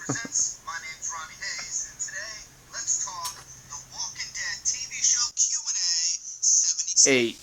presents. My name's Ronnie Hayes, and today let's talk The Walking Dead TV show Q&A 70. 8.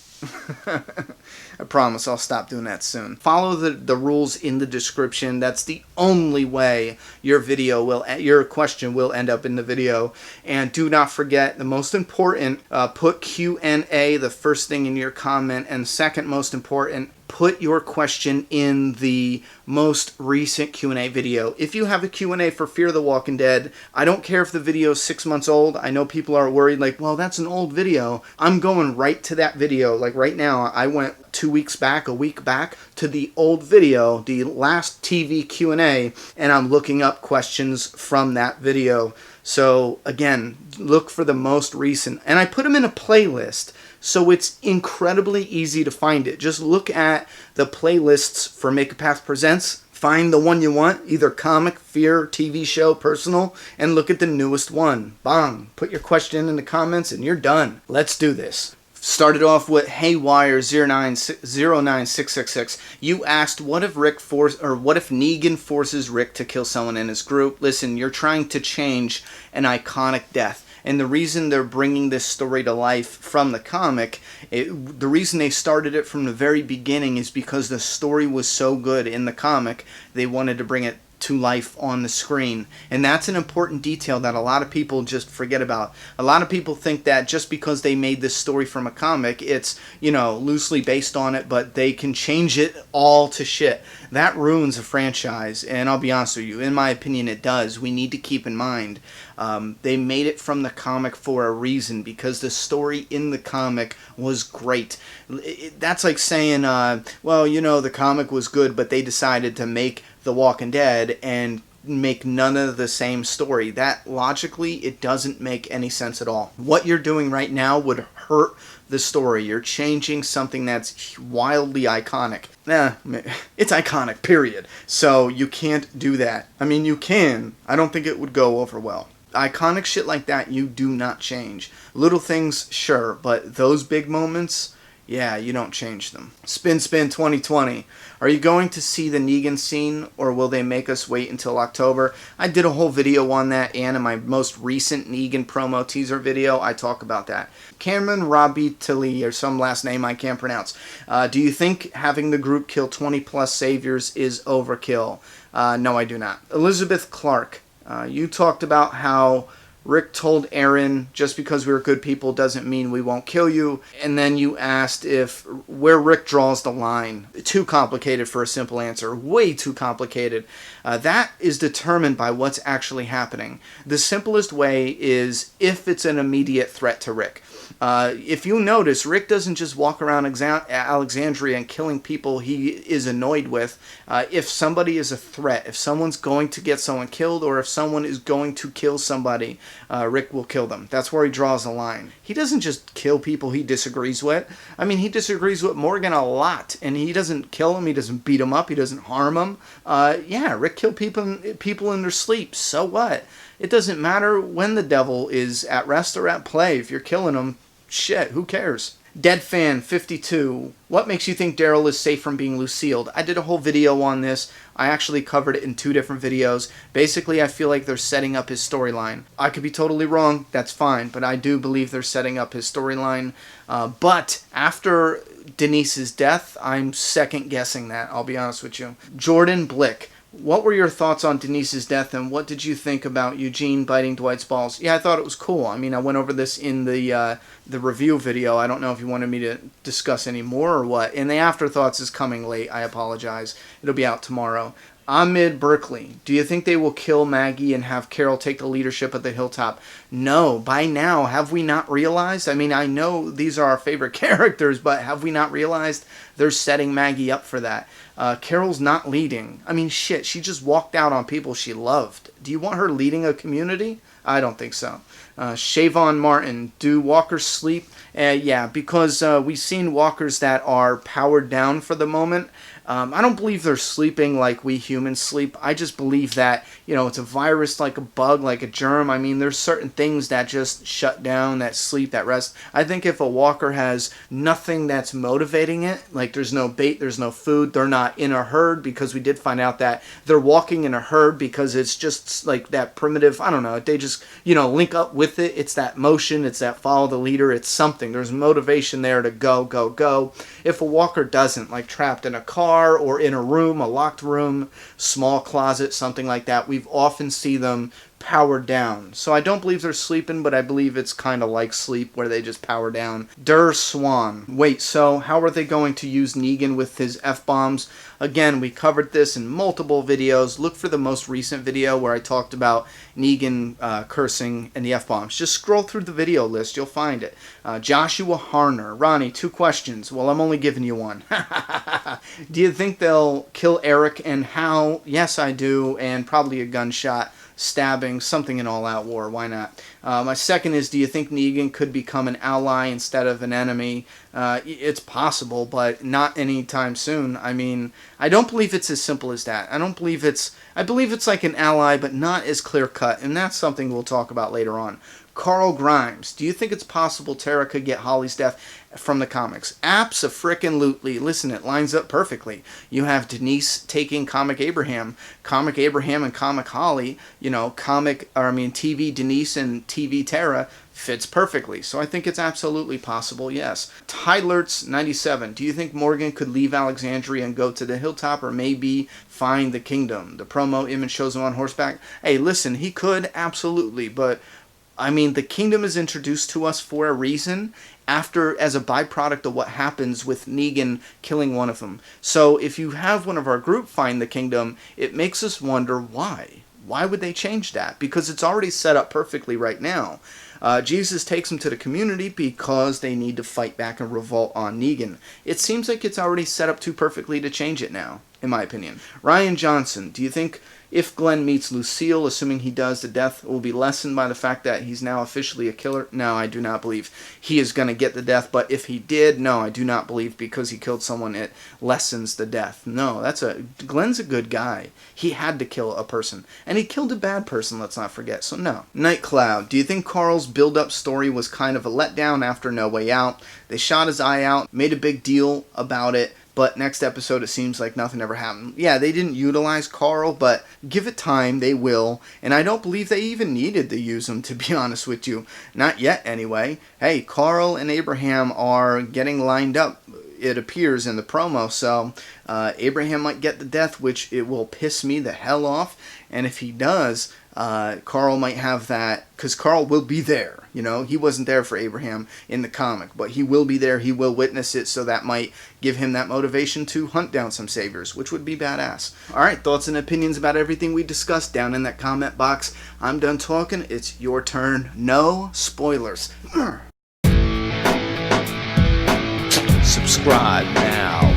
I promise I'll stop doing that soon. Follow the rules in the description. That's the only way your question will end up in the video. And do not forget, the most important, put Q&A the first thing in your comment, and second most important, put your question in the most recent Q&A video. If you have a Q&A for Fear the Walking Dead, I don't care if the video is 6 months old. I know people are worried, like, well, that's an old video. I'm going right to that video. Like right now, I went 2 weeks back, a week back, to the old video, the last TV Q&A, and I'm looking up questions from that video. So again, look for the most recent. And I put them in a playlist, so it's incredibly easy to find it. Just look at the playlists for Make a Path Presents. Find the one you want, either comic, fear, TV show, personal, and look at the newest one. Bang! Put your question in the comments and you're done. Let's do this. Started off with Haywire09666. You asked, what if Negan forces Rick to kill someone in his group? Listen, you're trying to change an iconic death. And the reason they're bringing this story to life from the comic, the reason they started it from the very beginning is because the story was so good in the comic, they wanted to bring it to life on the screen. And that's an important detail that a lot of people just forget about. A lot of people think that just because they made this story from a comic, it's, loosely based on it, but they can change it all to shit. That ruins a franchise, and I'll be honest with you, in my opinion it does. We need to keep in mind they made it from the comic for a reason, because the story in the comic was great. That's like saying, the comic was good, but they decided to make The Walking Dead and make none of the same story. That logically, it doesn't make any sense at all. What you're doing right now would hurt the story. You're changing something that's wildly iconic. It's iconic, period. So you can't do that. I mean, you can. I don't think it would go over well. Iconic shit like that, you do not change. Little things, sure, but those big moments, yeah, you don't change them. Spin 2020. Are you going to see the Negan scene, or will they make us wait until October? I did a whole video on that, and in my most recent Negan promo teaser video, I talk about that. Cameron Robbie Tilly, or some last name I can't pronounce. Do you think having the group kill 20 plus saviors is overkill? No, I do not. Elizabeth Clark. You talked about how Rick told Aaron, just because we're good people doesn't mean we won't kill you. And then you asked where Rick draws the line. Too complicated for a simple answer. Way too complicated. That is determined by what's actually happening. The simplest way is if it's an immediate threat to Rick. If you notice, Rick doesn't just walk around Alexandria and killing people he is annoyed with. If somebody is a threat, if someone's going to get someone killed, or if someone is going to kill somebody, Rick will kill them. That's where he draws the line. He doesn't just kill people he disagrees with. I mean, he disagrees with Morgan a lot, and he doesn't kill him. He doesn't beat him up. He doesn't harm him. Rick killed people in their sleep. So what? It doesn't matter when the devil is at rest or at play. If you're killing him, shit, who cares? Deadfan52. What makes you think Daryl is safe from being Lucille'd? I did a whole video on this. I actually covered it in 2 different videos. Basically, I feel like they're setting up his storyline. I could be totally wrong. That's fine. But I do believe they're setting up his storyline. But after Denise's death, I'm second guessing that. I'll be honest with you. Jordan Blick. What were your thoughts on Denise's death, and what did you think about Eugene biting Dwight's balls? Yeah, I thought it was cool. I mean, I went over this in the review video. I don't know if you wanted me to discuss any more or what. And the afterthoughts is coming late. I apologize. It'll be out tomorrow. Ahmed Berkeley. Do you think they will kill Maggie and have Carol take the leadership at the hilltop? No. By now, have we not realized? I mean, I know these are our favorite characters, but have we not realized they're setting Maggie up for that? Carol's not leading. I mean, shit, she just walked out on people she loved. Do you want her leading a community? I don't think so. Shavon Martin. Do walkers sleep? Yeah, because we've seen walkers that are powered down for the moment. I don't believe they're sleeping like we humans sleep. I just believe that, it's a virus, like a bug, like a germ. I mean, there's certain things that just shut down, that sleep, that rest. I think if a walker has nothing that's motivating it, like there's no bait, there's no food, they're not in a herd, because we did find out that they're walking in a herd because it's just like that primitive, I don't know, they just, link up with it. It's that motion, it's that follow the leader, it's something. There's motivation there to go, go, go. If a walker doesn't, like trapped in a car or in a room, a locked room, small closet, something like that, we've often see them powered down. So I don't believe they're sleeping, but I believe it's kind of like sleep where they just power down. Der Swan. Wait, so how are they going to use Negan with his F-bombs? Again, we covered this in multiple videos. Look for the most recent video where I talked about Negan cursing and the F-bombs. Just scroll through the video list. You'll find it. Joshua Harner. Ronnie, 2 questions. Well, I'm only giving you one. Do you think they'll kill Eric, and how? Yes, I do, and probably a gunshot. Stabbing, something in All Out War, why not? My second is, do you think Negan could become an ally instead of an enemy? It's possible, but not anytime soon. I mean, I don't believe it's as simple as that. I believe it's like an ally, but not as clear cut, and that's something we'll talk about later on. Carl Grimes, do you think it's possible Tara could get Holly's death from the comics? Abso-frickin-lutely. Listen, it lines up perfectly. You have Denise taking Comic Abraham and Comic Holly, TV Denise and TV Tara fits perfectly. So I think it's absolutely possible, yes. Tylerts97, do you think Morgan could leave Alexandria and go to the hilltop, or maybe find the kingdom? The promo image shows him on horseback. Hey, listen, he could, absolutely, but I mean, the kingdom is introduced to us for a reason, as a byproduct of what happens with Negan killing one of them. So if you have one of our group find the kingdom, it makes us wonder why. Why would they change that? Because it's already set up perfectly right now. Jesus takes them to the community because they need to fight back and revolt on Negan. It seems like it's already set up too perfectly to change it now, in my opinion. Ryan Johnson, do you think if Glenn meets Lucille, assuming he does, the death will be lessened by the fact that he's now officially a killer? No, I do not believe he is going to get the death, but if he did, no, I do not believe because he killed someone it lessens the death. No, Glenn's a good guy. He had to kill a person, and he killed a bad person, let's not forget, so no. Nightcloud, do you think Carl's build-up story was kind of a letdown after No Way Out? They shot his eye out, made a big deal about it, but next episode it seems like nothing ever happened. Yeah, they didn't utilize Carl, but give it time, they will. And I don't believe they even needed to use him, to be honest with you. Not yet, anyway. Hey, Carl and Abraham are getting lined up, it appears, in the promo. So Abraham might get the death, which it will piss me the hell off. And if he does, Carl might have that, because Carl will be there. He wasn't there for Abraham in the comic, but he will be there. He will witness it, so that might give him that motivation to hunt down some saviors, which would be badass. Alright, thoughts and opinions about everything we discussed down in that comment box. I'm done talking. It's your turn. No spoilers. Subscribe now.